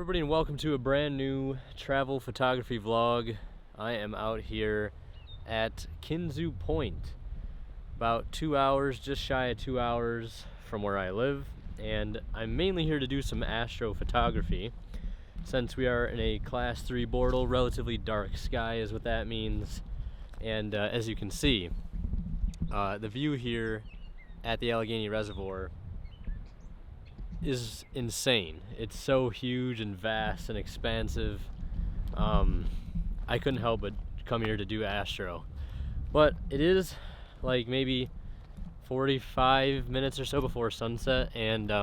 everybody, and welcome to a brand new travel photography vlog. I am out here at Kinzua Point, about 2 hours, just shy of 2 hours from where I live, and I'm mainly here to do some astrophotography. Since we are in a class 3 bortle, relatively dark sky is what that means, and as you can see, the view here at the Allegany Reservoir is insane. It's so huge and vast and expansive. I couldn't help but come here to do astro, but it is like maybe 45 minutes or so before sunset, and I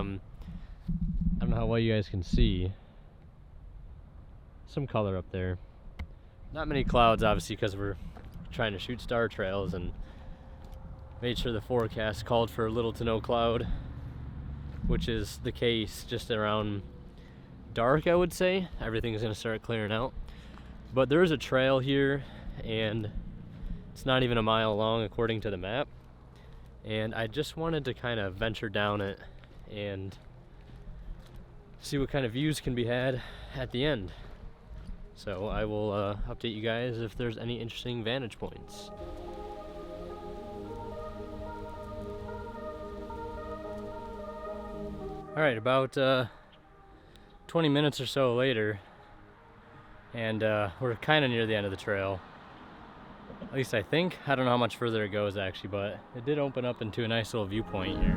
don't know how well you guys can see some color up there. Not many clouds, obviously, because we're trying to shoot star trails and made sure the forecast called for little to no cloud, which is the case just around dark, I would say. Everything's gonna start clearing out. But there is a trail here, and it's not even a mile long according to the map. And I just wanted to kind of venture down it and see what kind of views can be had at the end. So I will update you guys if there's any interesting vantage points. Alright, about 20 minutes or so later, and we're kind of near the end of the trail. At least I think. I don't know how much further it goes actually, but it did open up into a nice little viewpoint here.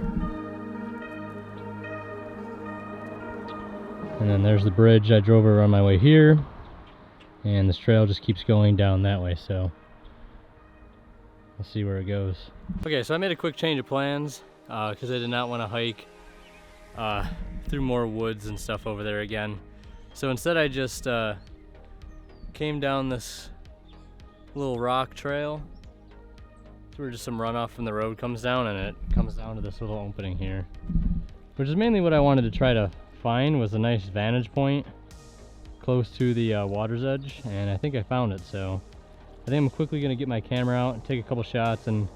And then there's the bridge I drove over on my way here, and this trail just keeps going down that way, so we'll see where it goes. Okay, so I made a quick change of plans because I did not want to hike through more woods and stuff over there again. So instead I just came down this little rock trail. So just some runoff from the road comes down, and it comes down to this little opening here, which is mainly what I wanted to try to find, was a nice vantage point close to the water's edge, and I think I found it. So I think I'm quickly gonna get my camera out, take a couple shots, and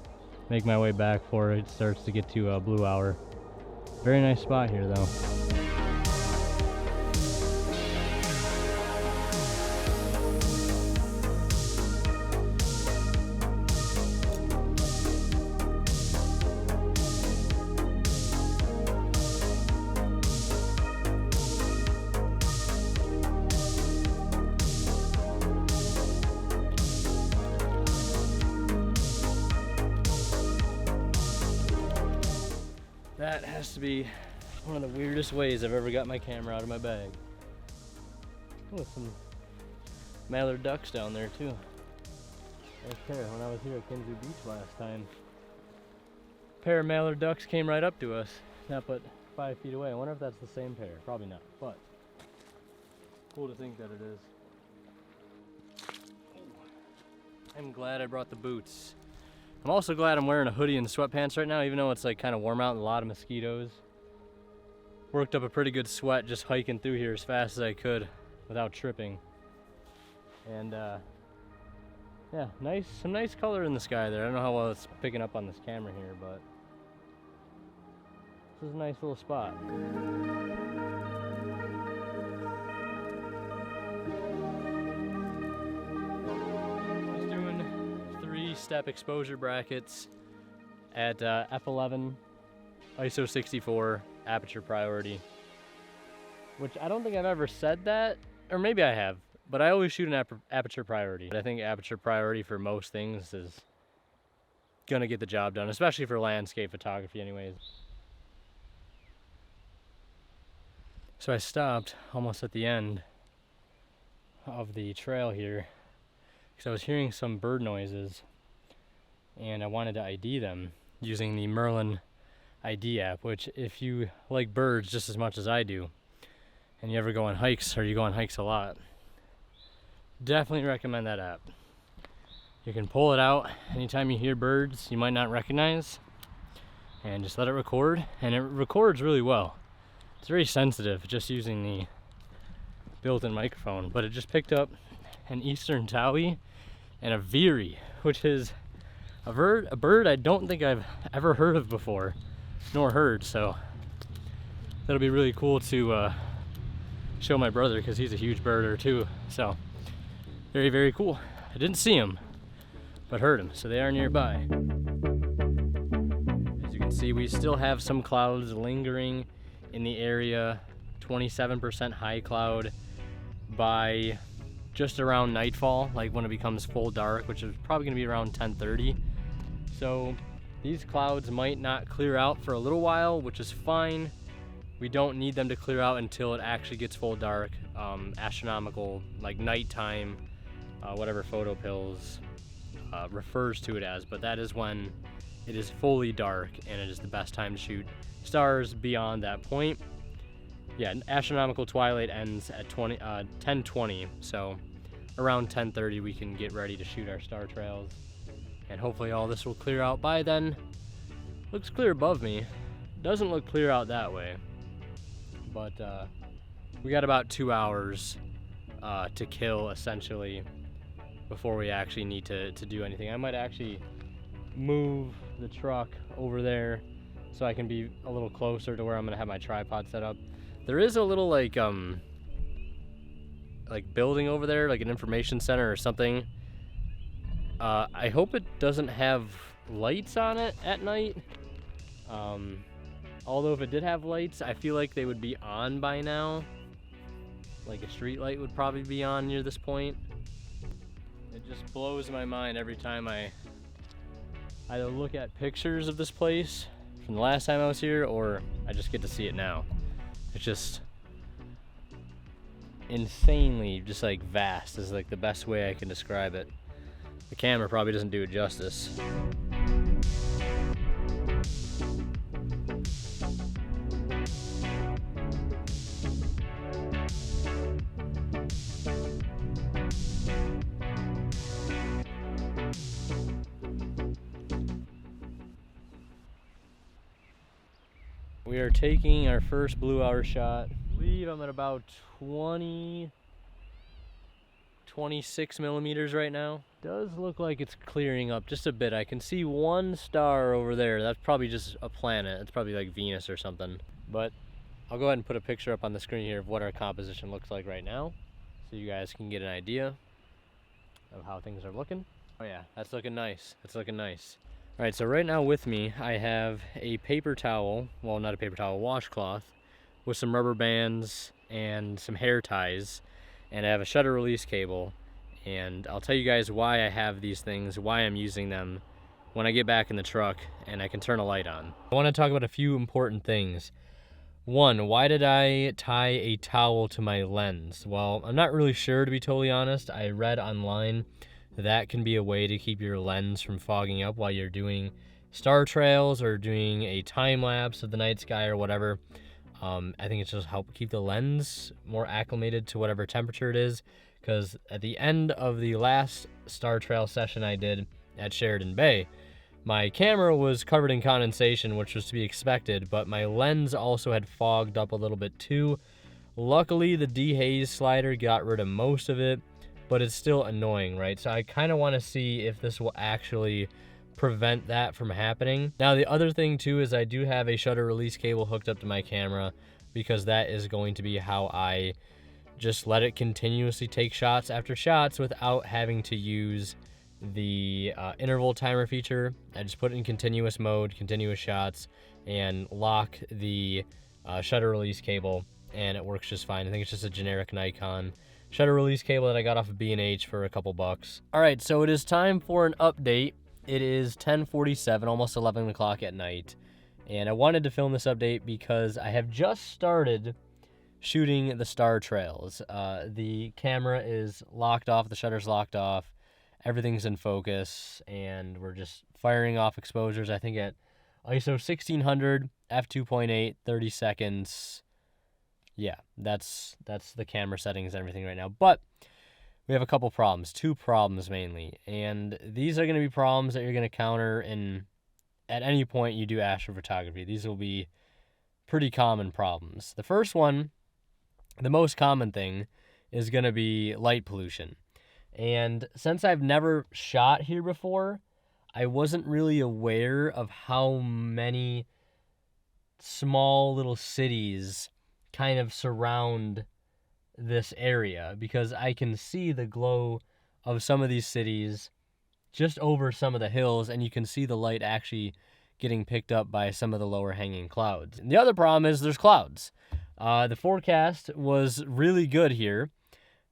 make my way back before it starts to get to blue hour. Very nice spot here though. That has to be one of the weirdest ways I've ever got my camera out of my bag. Oh, some mallard ducks down there too. Right there, when I was here at Kinzua Beach last time, a pair of mallard ducks came right up to us, not but 5 feet away. I wonder if that's the same pair. Probably not, but cool to think that it is. I'm glad I brought the boots. I'm also glad I'm wearing a hoodie and sweatpants right now, even though it's like kind of warm out and a lot of mosquitoes. Worked up a pretty good sweat just hiking through here as fast as I could without tripping. And yeah, some nice color in the sky there. I don't know how well it's picking up on this camera here, but this is a nice little spot. Step exposure brackets at f11, ISO 64, aperture priority, which I don't think I've ever said that, or maybe I have, but I always shoot an aperture priority. I think aperture priority for most things is gonna get the job done, especially for landscape photography anyways. So I stopped almost at the end of the trail here because I was hearing some bird noises, and I wanted to ID them using the Merlin ID app, which if you like birds just as much as I do, and you ever go on hikes, or you go on hikes a lot, definitely recommend that app. You can pull it out anytime you hear birds you might not recognize, and just let it record, and it records really well. It's very sensitive just using the built-in microphone, but it just picked up an eastern towhee and a veery, which is a bird I don't think I've ever heard of before, nor heard, so that'll be really cool to show my brother because he's a huge birder too. So very, very cool. I didn't see him, but heard him, so they are nearby. As you can see, we still have some clouds lingering in the area. 27% high cloud by just around nightfall, like when it becomes full dark, which is probably gonna be around 10:30. So these clouds might not clear out for a little while, which is fine. We don't need them to clear out until it actually gets full dark, astronomical, like nighttime, whatever photo pills refers to it as, but that is when it is fully dark and it is the best time to shoot stars beyond that point. Yeah, astronomical twilight ends at 10:20, so around 10:30 we can get ready to shoot our star trails, and hopefully all this will clear out by then. Looks clear above me. Doesn't look clear out that way, but we got about 2 hours to kill essentially before we actually need to do anything. I might actually move the truck over there so I can be a little closer to where I'm gonna have my tripod set up. There is a little like building over there, like an information center or something. I hope it doesn't have lights on it at night. Although if it did have lights, I feel like they would be on by now. Like a street light would probably be on near this point. It just blows my mind every time I either look at pictures of this place from the last time I was here, or I just get to see it now. It's just insanely just like vast is like the best way I can describe it. The camera probably doesn't do it justice. We are taking our first blue hour shot. I believe I'm at about 26 millimeters right now. Does look like it's clearing up just a bit. I can see one star over there. That's probably just a planet. It's probably like Venus or something. But I'll go ahead and put a picture up on the screen here of what our composition looks like right now, so you guys can get an idea of how things are looking. Oh yeah, that's looking nice. That's looking nice. All right, so right now with me, I have a paper towel, well, not a paper towel, washcloth, with some rubber bands and some hair ties, and I have a shutter release cable, and I'll tell you guys why I have these things, why I'm using them when I get back in the truck and I can turn a light on. I want to talk about a few important things. One, why did I tie a towel to my lens? Well, I'm not really sure, to be totally honest. I read online that can be a way to keep your lens from fogging up while you're doing star trails or doing a time lapse of the night sky or whatever. I think it's just help keep the lens more acclimated to whatever temperature it is, because at the end of the last star trail session I did at Sheridan Bay, my camera was covered in condensation, which was to be expected, but my lens also had fogged up a little bit too. Luckily, the dehaze slider got rid of most of it, but it's still annoying, right? So I kind of want to see if this will actually prevent that from happening. Now, the other thing too is I do have a shutter release cable hooked up to my camera, because that is going to be how I just let it continuously take shots after shots without having to use the interval timer feature. I just put it in continuous mode, continuous shots, and lock the shutter release cable, and it works just fine. I think it's just a generic Nikon shutter release cable that I got off of B&H for a couple bucks. All right, so it is time for an update. It is 10:47, almost 11 o'clock at night, and I wanted to film this update because I have just started shooting the star trails. The camera is locked off, the shutter's locked off, everything's in focus, and we're just firing off exposures, I think at ISO 1600, f2.8, 30 seconds. Yeah, that's the camera settings and everything right now. But we have a couple problems, 2 problems mainly, and these are going to be problems that you're going to counter at any point you do astrophotography. These will be pretty common problems. The first one, the most common thing, is going to be light pollution. And since I've never shot here before, I wasn't really aware of how many small little cities kind of surround this area because I can see the glow of some of these cities just over some of the hills, and you can see the light actually getting picked up by some of the lower hanging clouds. And the other problem is there's clouds. The forecast was really good here.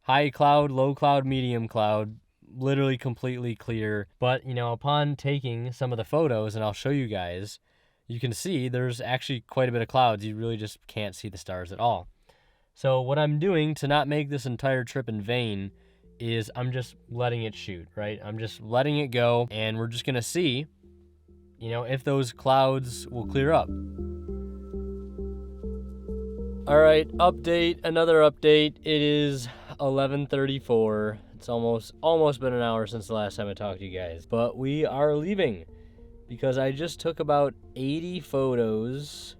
High cloud, low cloud, medium cloud, literally completely clear. But, you know, upon taking some of the photos, and I'll show you guys, you can see there's actually quite a bit of clouds. You really just can't see the stars at all. So what I'm doing to not make this entire trip in vain is I'm just letting it shoot, right? I'm just letting it go, and we're just gonna see, you know, if those clouds will clear up. All right, another update. It is 11:34. It's almost been an hour since the last time I talked to you guys, but we are leaving because I just took about 80 photos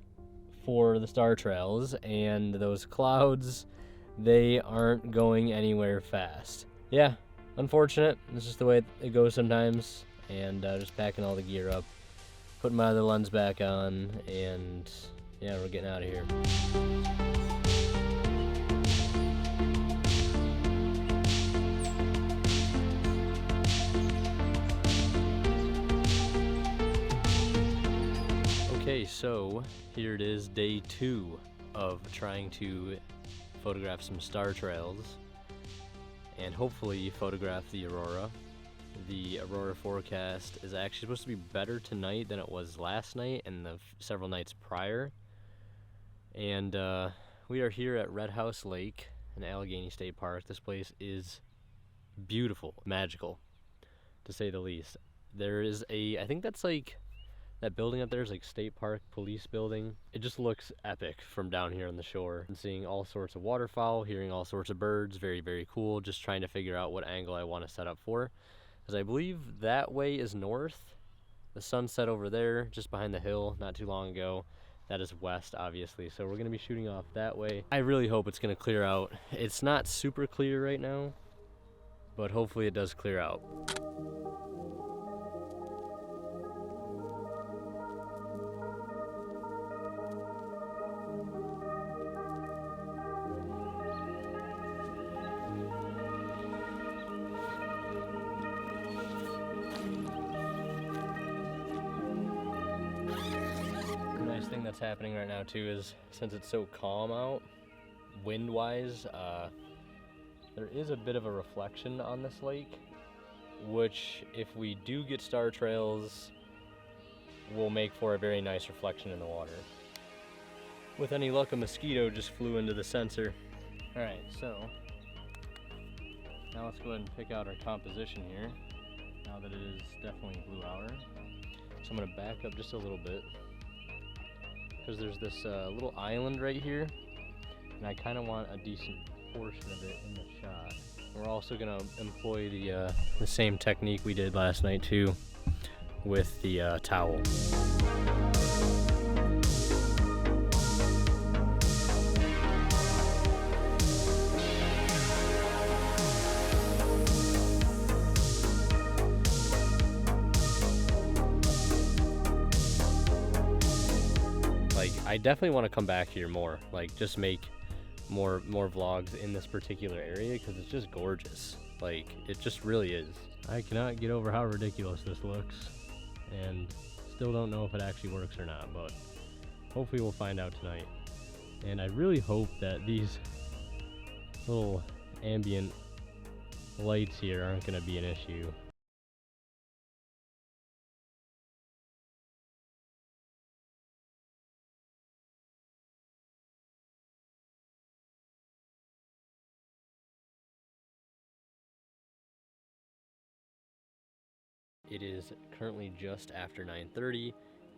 for the star trails, and those clouds, they aren't going anywhere fast. Yeah, unfortunate. It's just the way it goes sometimes. And just packing all the gear up, putting my other lens back on, and yeah, we're getting out of here. Okay, so here it is, day 2 of trying to photograph some star trails and hopefully photograph the aurora. The aurora forecast is actually supposed to be better tonight than it was last night and the several nights prior. And we are here at Red House Lake in Allegany State Park. This place is beautiful, magical, to say the least. There is I think that's like, that building up there is like State Park Police Building. It just looks epic from down here on the shore. And seeing all sorts of waterfowl, hearing all sorts of birds, very, very cool. Just trying to figure out what angle I want to set up for. Because I believe that way is north. The sunset over there, just behind the hill, not too long ago. That is west, obviously. So we're going to be shooting off that way. I really hope it's going to clear out. It's not super clear right now, but hopefully it does clear out. Thing that's happening right now too is, since it's so calm out, wind wise, there is a bit of a reflection on this lake, which if we do get star trails will make for a very nice reflection in the water. With any luck, a mosquito just flew into the sensor. Alright, so now let's go ahead and pick out our composition here, now that it is definitely blue hour. So I'm going to back up just a little bit, because there's this little island right here, and I kind of want a decent portion of it in the shot. We're also going to employ the same technique we did last night too, with the towel. I definitely want to come back here more, like just make more vlogs in this particular area, because it's just gorgeous. Like, it just really is. I cannot get over how ridiculous this looks, and still don't know if it actually works or not, but hopefully we'll find out tonight. And I really hope that these little ambient lights here aren't going to be an issue. It is currently just after 9:30,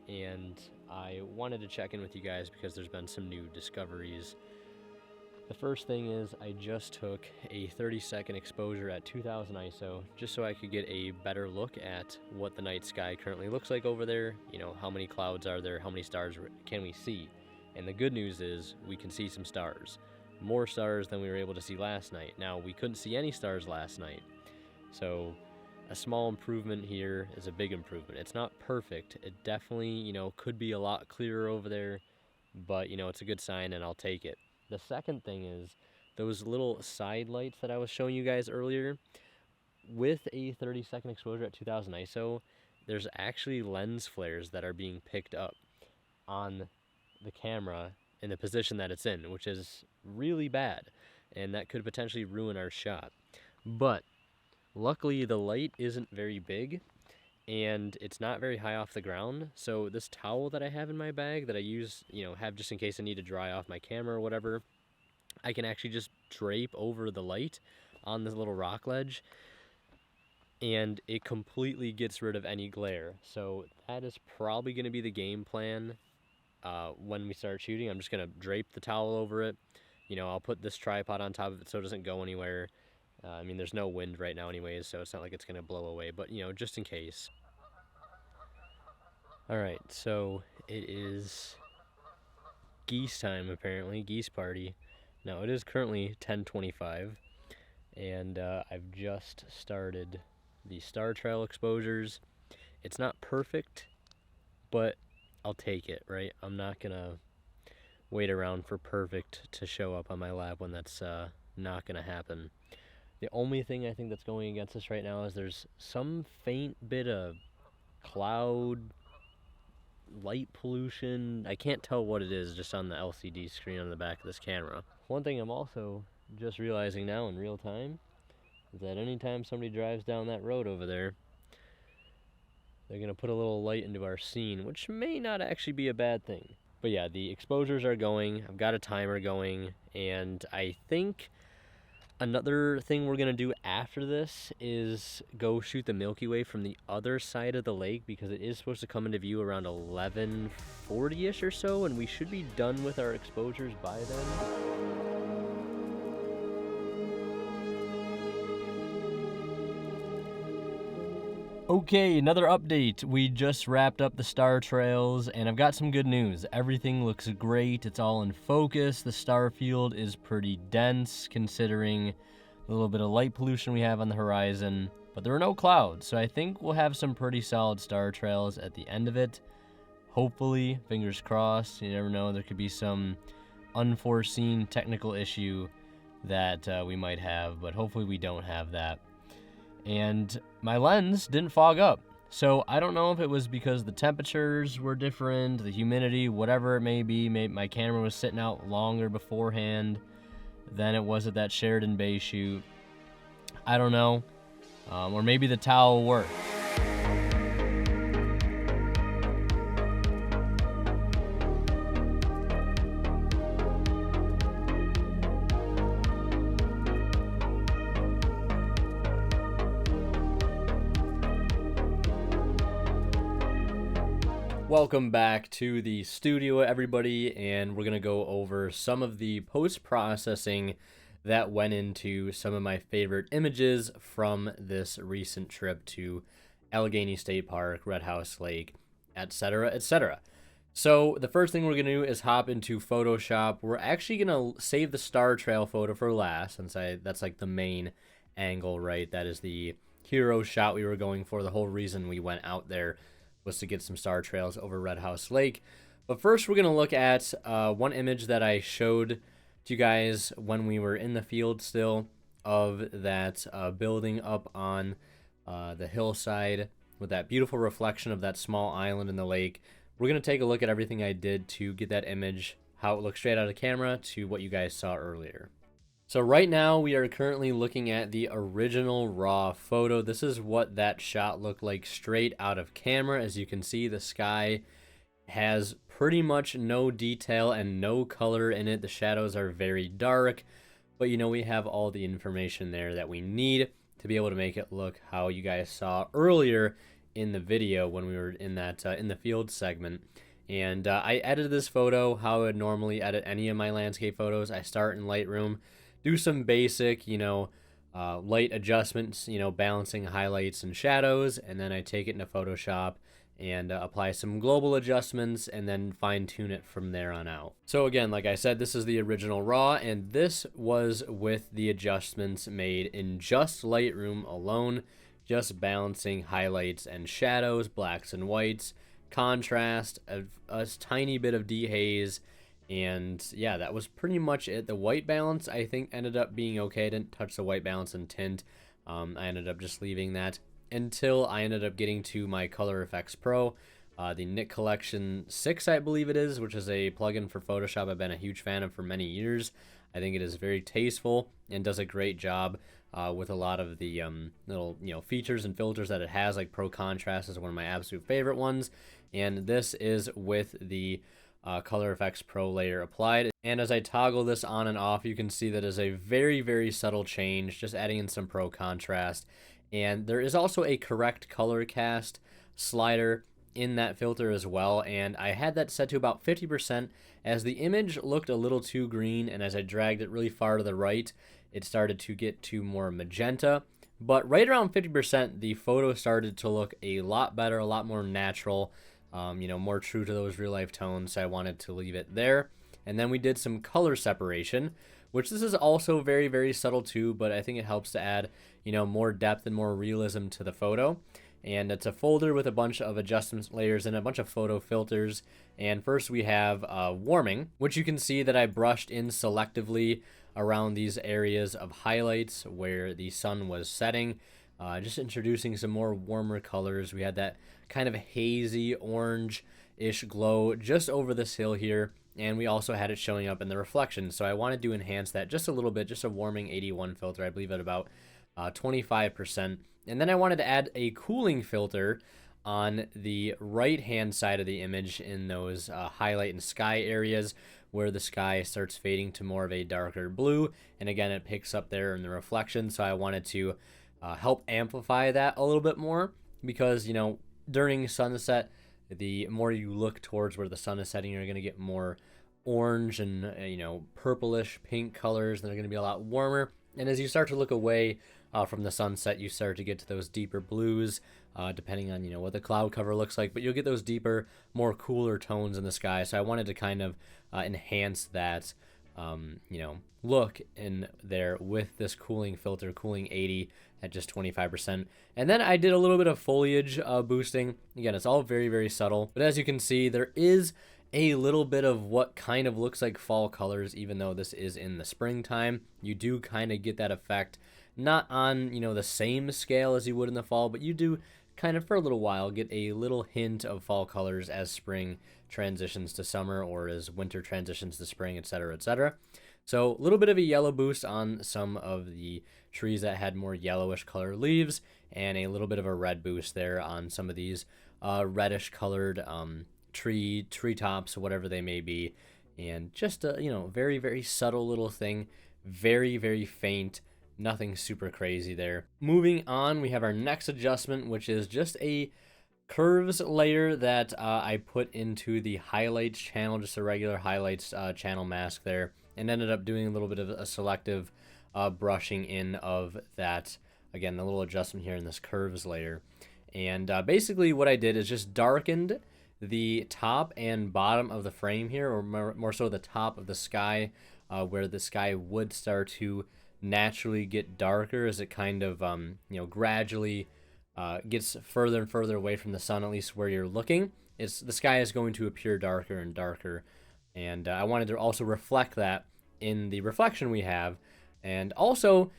and I wanted to check in with you guys because there's been some new discoveries. The first thing is I just took a 30-second exposure at 2000 ISO just so I could get a better look at what the night sky currently looks like over there. You know, how many clouds are there, how many stars can we see? And the good news is we can see some stars. More stars than we were able to see last night. Now, we couldn't see any stars last night, so a small improvement here is a big improvement. It's not perfect. It definitely, you know, could be a lot clearer over there, but, you know, it's a good sign and I'll take it. The second thing is those little side lights that I was showing you guys earlier, with a 30-second exposure at 2000 ISO, there's actually lens flares that are being picked up on the camera in the position that it's in, which is really bad, and that could potentially ruin our shot. But luckily the light isn't very big and it's not very high off the ground, so this towel that I have in my bag that I use, have just in case I need to dry off my camera or whatever, I can actually just drape over the light on this little rock ledge, and it completely gets rid of any glare. So that is probably going to be the game plan when we start shooting. I'm just going to drape the towel over it. I'll put this tripod on top of it so it doesn't go anywhere. I mean, there's no wind right now anyways, so it's not like it's going to blow away, but, just in case. Alright, so it is geese time, apparently, geese party. Now, it is currently 10:25, and I've just started the star trail exposures. It's not perfect, but I'll take it, right? I'm not going to wait around for perfect to show up on my lab when that's not going to happen. The only thing I think that's going against us right now is there's some faint bit of cloud, light pollution. I can't tell what it is just on the LCD screen on the back of this camera. One thing I'm also just realizing now in real time is that anytime somebody drives down that road over there, they're going to put a little light into our scene, which may not actually be a bad thing. But yeah, the exposures are going. I've got a timer going, and I think another thing we're going to do after this is go shoot the Milky Way from the other side of the lake, because it is supposed to come into view around 11:40-ish or so, and we should be done with our exposures by then. Okay, another update. We just wrapped up the star trails, and I've got some good news. Everything looks great. It's all in focus. The star field is pretty dense, considering the little bit of light pollution we have on the horizon, but there are no clouds, so I think we'll have some pretty solid star trails at the end of it. Hopefully, fingers crossed. You never know, there could be some unforeseen technical issue that we might have, but hopefully we don't have that. And my lens didn't fog up, so I don't know if it was because the temperatures were different, the humidity, whatever it may be. Maybe my camera was sitting out longer beforehand than it was at that Sheridan Bay shoot. I don't know, or maybe the towel worked. Welcome back to the studio, everybody, and we're going to go over some of the post-processing that went into some of my favorite images from this recent trip to Allegany State Park, Red House Lake, etc., etc. So the first thing we're going to do is hop into Photoshop. We're actually going to save the star trail photo for last, since that's like the main angle, right? That is the hero shot we were going for. The whole reason we went out there was to get some star trails over Red House Lake. But first, we're going to look at one image that I showed to you guys when we were in the field still, of that building up on the hillside with that beautiful reflection of that small island in the lake. We're going to take a look at everything I did to get that image, how it looks straight out of camera to what you guys saw earlier. So right now we are currently looking at the original raw photo. This is what that shot looked like straight out of camera. As you can see, the sky has pretty much no detail and no color in it. The shadows are very dark, but we have all the information there that we need to be able to make it look how you guys saw earlier in the video when we were in that in the field segment. And I edited this photo how I would normally edit any of my landscape photos. I start in Lightroom, do some basic, light adjustments, balancing highlights and shadows, and then I take it into Photoshop and apply some global adjustments and then fine tune it from there on out. So again, like I said, this is the original raw, and this was with the adjustments made in just Lightroom alone, just balancing highlights and shadows, blacks and whites, contrast, a tiny bit of dehaze, And yeah, that was pretty much it. The white balance, I think, ended up being okay. I didn't touch the white balance and tint. I ended up just leaving that until I ended up getting to my Color Effects Pro, the Nik Collection 6, I believe it is, which is a plugin for Photoshop I've been a huge fan of for many years. I think it is very tasteful and does a great job with a lot of the little features and filters that it has. Like Pro Contrast is one of my absolute favorite ones, and this is with the Color Effects Pro layer applied. And as I toggle this on and off, you can see that is a very, very subtle change, just adding in some Pro Contrast. And there is also a correct color cast slider in that filter as well, and I had that set to about 50% as the image looked a little too green, and as I dragged it really far to the right, it started to get to more magenta. But right around 50%, the photo started to look a lot better, a lot more natural, more true to those real life tones, so I wanted to leave it there. And then we did some color separation, which this is also very, very subtle too, but I think it helps to add, more depth and more realism to the photo. And it's a folder with a bunch of adjustment layers and a bunch of photo filters. And first we have warming, which you can see that I brushed in selectively around these areas of highlights where the sun was setting. Just introducing some more warmer colors. We had that kind of hazy orange-ish glow just over this hill here, and we also had it showing up in the reflection. So I wanted to enhance that just a little bit, just a warming 81 filter, I believe at about 25%. And then I wanted to add a cooling filter on the right-hand side of the image in those highlight and sky areas where the sky starts fading to more of a darker blue. And again, it picks up there in the reflection. So I wanted to help amplify that a little bit more because, during sunset, the more you look towards where the sun is setting, you're going to get more orange and, purplish pink colors. And they're going to be a lot warmer. And as you start to look away from the sunset, you start to get to those deeper blues, depending on, what the cloud cover looks like. But you'll get those deeper, more cooler tones in the sky. So I wanted to kind of enhance that, look in there with this cooling filter, cooling 80 at just 25%. And then I did a little bit of foliage boosting. Again, it's all very, very subtle. But as you can see, there is a little bit of what kind of looks like fall colors, even though this is in the springtime. You do kind of get that effect, not on, the same scale as you would in the fall, but you do kind of for a little while get a little hint of fall colors as spring transitions to summer or as winter transitions to spring, etc., etc. So a little bit of a yellow boost on some of the trees that had more yellowish color leaves, and a little bit of a red boost there on some of these reddish colored treetops, whatever they may be. And just a very, very subtle little thing, very, very faint, nothing super crazy there. Moving on, we have our next adjustment, which is just a curves layer that I put into the highlights channel, just a regular highlights channel mask there, and ended up doing a little bit of a selective brushing in of that. Again, a little adjustment here in this curves layer. And basically what I did is just darkened the top and bottom of the frame here, or more so the top of the sky, where the sky would start to naturally get darker as it kind of gradually gets further and further away from the sun, at least where you're looking. The sky is going to appear darker and darker, and I wanted to also reflect that in the reflection we have. And also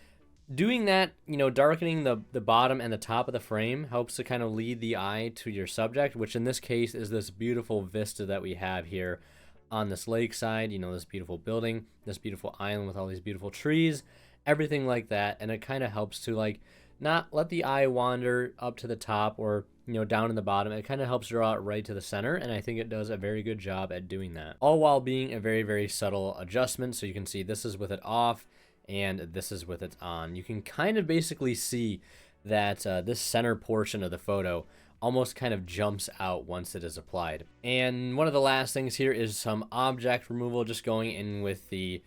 doing that, darkening the bottom and the top of the frame helps to kind of lead the eye to your subject, which in this case is this beautiful vista that we have here on this lakeside, this beautiful building, this beautiful island with all these beautiful trees, everything like that. And it kind of helps to not let the eye wander up to the top or down in the bottom. It kind of helps draw it right to the center, and I think it does a very good job at doing that, all while being a very, very subtle adjustment. So you can see this is with it off and this is with it on. You can kind of basically see that this center portion of the photo almost kind of jumps out once it is applied. And one of the last things here is some object removal, just going in with the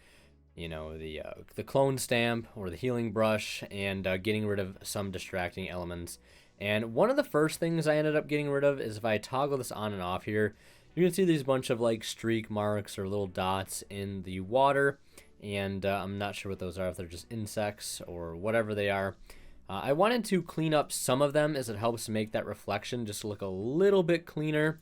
the clone stamp or the healing brush, and getting rid of some distracting elements. And one of the first things I ended up getting rid of is if I toggle this on and off here, you can see these bunch of streak marks or little dots in the water, and I'm not sure what those are, if they're just insects or whatever they are. I wanted to clean up some of them as it helps make that reflection just look a little bit cleaner.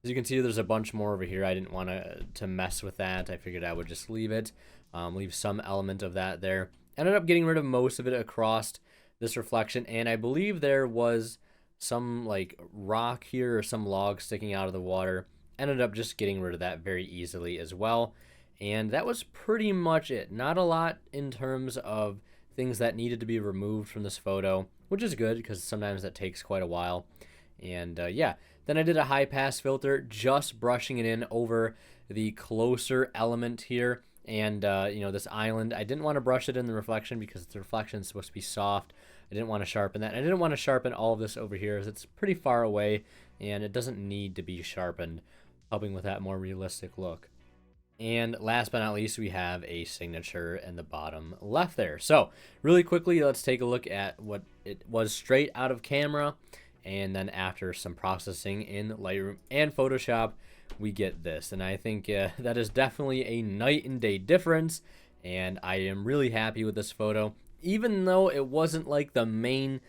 As you can see, there's a bunch more over here. I didn't want to mess with that. I figured I would just leave it, leave some element of that there. Ended up getting rid of most of it across this reflection, and I believe there was some like rock here or some log sticking out of the water. Ended up just getting rid of that very easily as well. And that was pretty much it. Not a lot in terms of things that needed to be removed from this photo, which is good because sometimes that takes quite a while. And yeah, then I did a high pass filter, just brushing it in over the closer element here. And, you know, this island, I didn't want to brush it in the reflection because the reflection is supposed to be soft. I didn't want to sharpen that. I didn't want to sharpen all of this over here as it's pretty far away and it doesn't need to be sharpened, helping with that more realistic look. And last but not least, we have a signature in the bottom left there. So really quickly, let's take a look at what it was straight out of camera. And then after some processing in Lightroom and Photoshop, we get this. And I think that is definitely a night and day difference. And I am really happy with this photo. Even though it wasn't like the main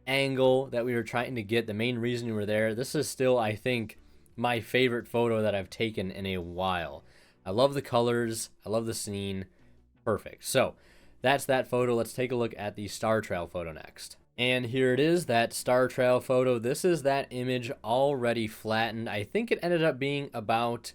angle that we were trying to get, the main reason we were there, this is still, I think, my favorite photo that I've taken in a while. I love the colors. I love the scene. Perfect. So that's that photo. Let's take a look at the star trail photo next. And here it is, that star trail photo. This is that image already flattened. I think it ended up being about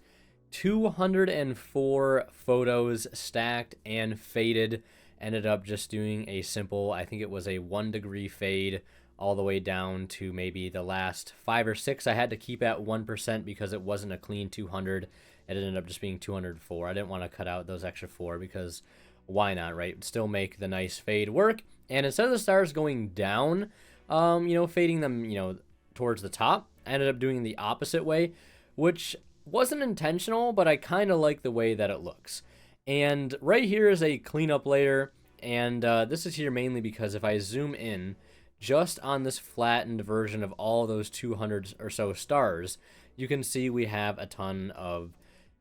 204 photos stacked and faded. Ended up just doing a simple, I think it was a 1 degree fade all the way down to maybe the last 5 or 6. I had to keep at 1% because it wasn't a clean 200. It ended up just being 204. I didn't want to cut out those extra 4 because why not, right? Still make the nice fade work. And instead of the stars going down, you know, fading them, you know, towards the top, I ended up doing the opposite way, which wasn't intentional, but I kind of like the way that it looks. And right here is a cleanup layer, and this is here mainly because if I zoom in just on this flattened version of all those 200 or so stars, you can see we have a ton of,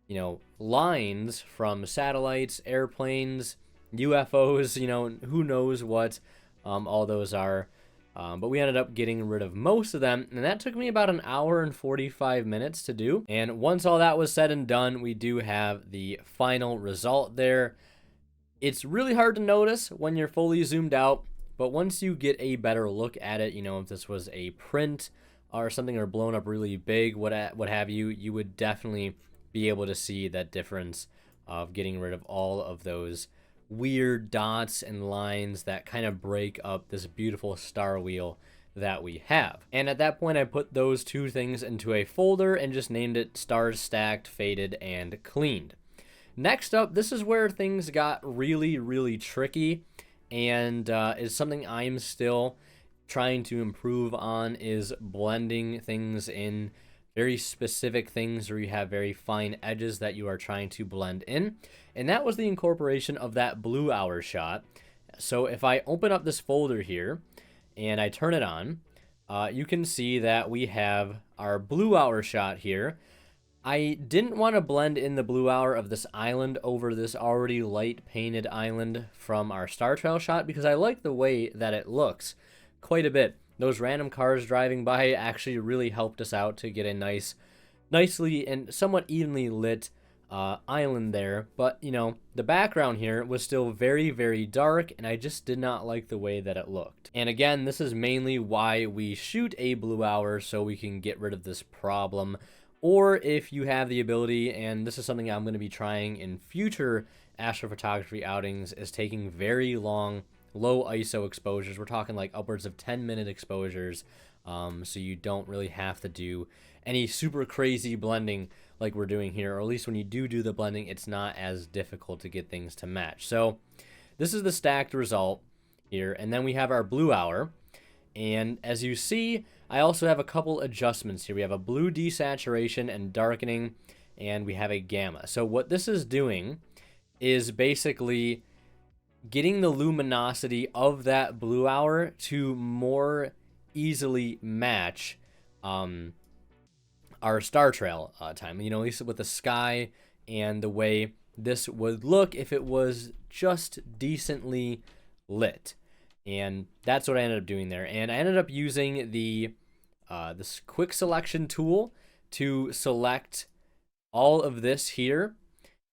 you know, lines from satellites, airplanes, UFOs, you know, who knows what all those are. But we ended up getting rid of most of them, and that took me about an hour and 45 minutes to do. And once all that was said and done, we do have the final result there. It's really hard to notice when you're fully zoomed out, but once you get a better look at it, you know, if this was a print or something or blown up really big, what have you, you would definitely be able to see that difference of getting rid of all of those weird dots and lines that kind of break up this beautiful star wheel that we have. And at that point, I put those two things into a folder and just named it Stars Stacked, Faded, and Cleaned. Next up, this is where things got really, really tricky, and is something I'm still trying to improve on, is blending things in, very specific things where you have very fine edges that you are trying to blend in. And that was the incorporation of that blue hour shot. So if I open up this folder here and I turn it on, you can see that we have our blue hour shot here. I didn't want to blend in the blue hour of this island over this already light painted island from our star trail shot because I like the way that it looks quite a bit. Those random cars driving by actually really helped us out to get a nicely and somewhat evenly lit island there. But, you know, the background here was still very, very dark, and I just did not like the way that it looked. And again, this is mainly why we shoot a blue hour, so we can get rid of this problem. Or if you have the ability, and this is something I'm going to be trying in future astrophotography outings, is taking very long low ISO exposures. We're talking like upwards of 10-minute exposures, so you don't really have to do any super crazy blending like we're doing here, or at least when you do the blending, it's not as difficult to get things to match. So this is the stacked result here, and then we have our blue hour, and as you see, I also have a couple adjustments here. We have a blue desaturation and darkening, and we have a gamma. So what this is doing is basically getting the luminosity of that blue hour to more easily match our star trail time. You know, at least with the sky and the way this would look if it was just decently lit. And that's what I ended up doing there. And I ended up using the this quick selection tool to select all of this here,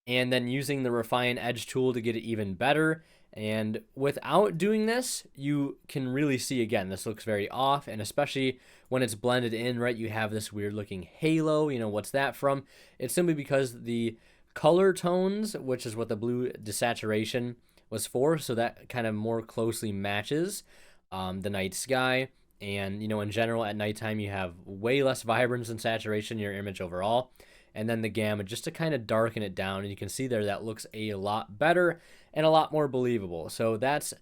and then using the refine edge tool to get it even better. And without doing this, you can really see, again, this looks very off, and especially when it's blended in, right, you have this weird looking halo. You know, what's that from? It's simply because the color tones, which is what the blue desaturation was for, so that kind of more closely matches the night sky. And, you know, in general, at nighttime, you have way less vibrance and saturation in your image overall. And then the gamma, just to kind of darken it down. And you can see there that looks a lot better and a lot more believable. So that's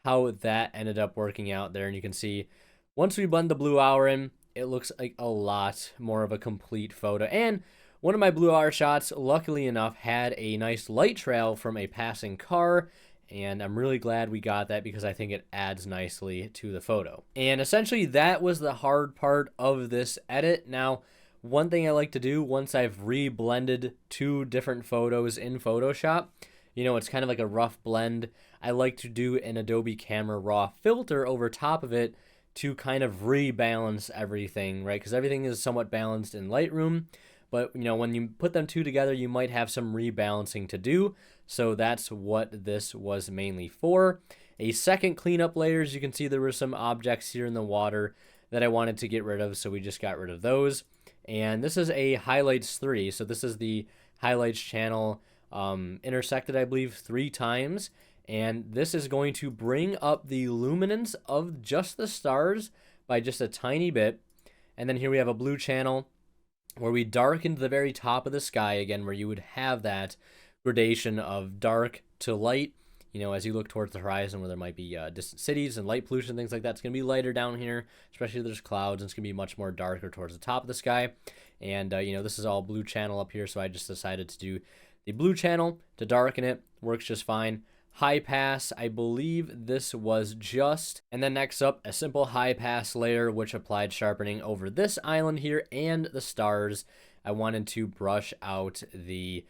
how that ended up working out there. And you can see once we blend the blue hour in, it looks like a lot more of a complete photo. And one of my blue hour shots, luckily enough, had a nice light trail from a passing car. And I'm really glad we got that because I think it adds nicely to the photo. And essentially that was the hard part of this edit. Now, one thing I like to do once I've re-blended 2 different photos in Photoshop, you know, it's kind of like a rough blend. I like to do an Adobe Camera Raw filter over top of it to kind of rebalance everything, right? Because everything is somewhat balanced in Lightroom. But, you know, when you put them 2 together, you might have some rebalancing to do. So that's what this was mainly for. A second cleanup layer, as you can see, there were some objects here in the water that I wanted to get rid of, so we just got rid of those. And this is a highlights 3. So this is the highlights channel intersected, I believe, 3 times. And this is going to bring up the luminance of just the stars by just a tiny bit. And then here we have a blue channel where we darkened the very top of the sky again, where you would have that gradation of dark to light. You know, as you look towards the horizon where there might be distant cities and light pollution, things like that, it's going to be lighter down here, especially if there's clouds, and it's going to be much more darker towards the top of the sky. And, you know, this is all blue channel up here, so I just decided to do the blue channel to darken it. Works just fine. High pass, I believe this was just. And then next up, a simple high pass layer, which applied sharpening over this island here and the stars. I wanted to brush out the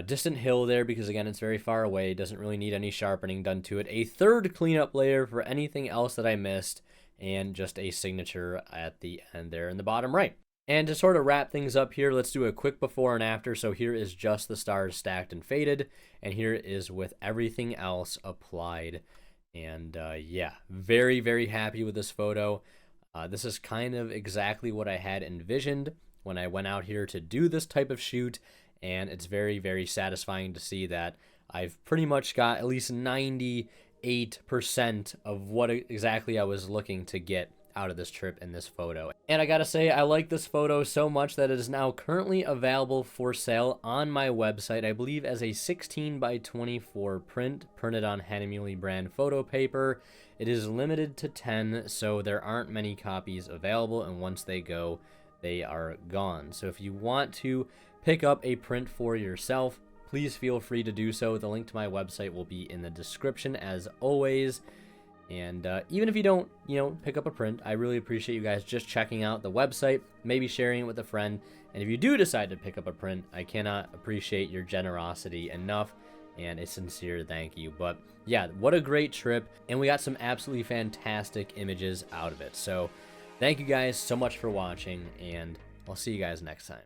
distant hill there because, again, it's very far away. It doesn't really need any sharpening done to it. A third cleanup layer for anything else that I missed, and just a signature at the end there in the bottom right. And to sort of wrap things up here, let's do a quick before and after. So here is just the stars stacked and faded, and here is with everything else applied. And yeah, very, very happy with this photo. This is kind of exactly what I had envisioned when I went out here to do this type of shoot. And it's very, very satisfying to see that I've pretty much got at least 98% of what exactly I was looking to get out of this trip in this photo. And I gotta say, I like this photo so much that it is now currently available for sale on my website, I believe as a 16x24 print, printed on Hanamuly brand photo paper. It is limited to 10, so there aren't many copies available, and once they go, they are gone. So if you want to pick up a print for yourself, please feel free to do so. The link to my website will be in the description as always. And even if you don't, you know, pick up a print, I really appreciate you guys just checking out the website, maybe sharing it with a friend. And if you do decide to pick up a print, I cannot appreciate your generosity enough, and a sincere thank you. But yeah, what a great trip, and we got some absolutely fantastic images out of it. So thank you guys so much for watching, and I'll see you guys next time.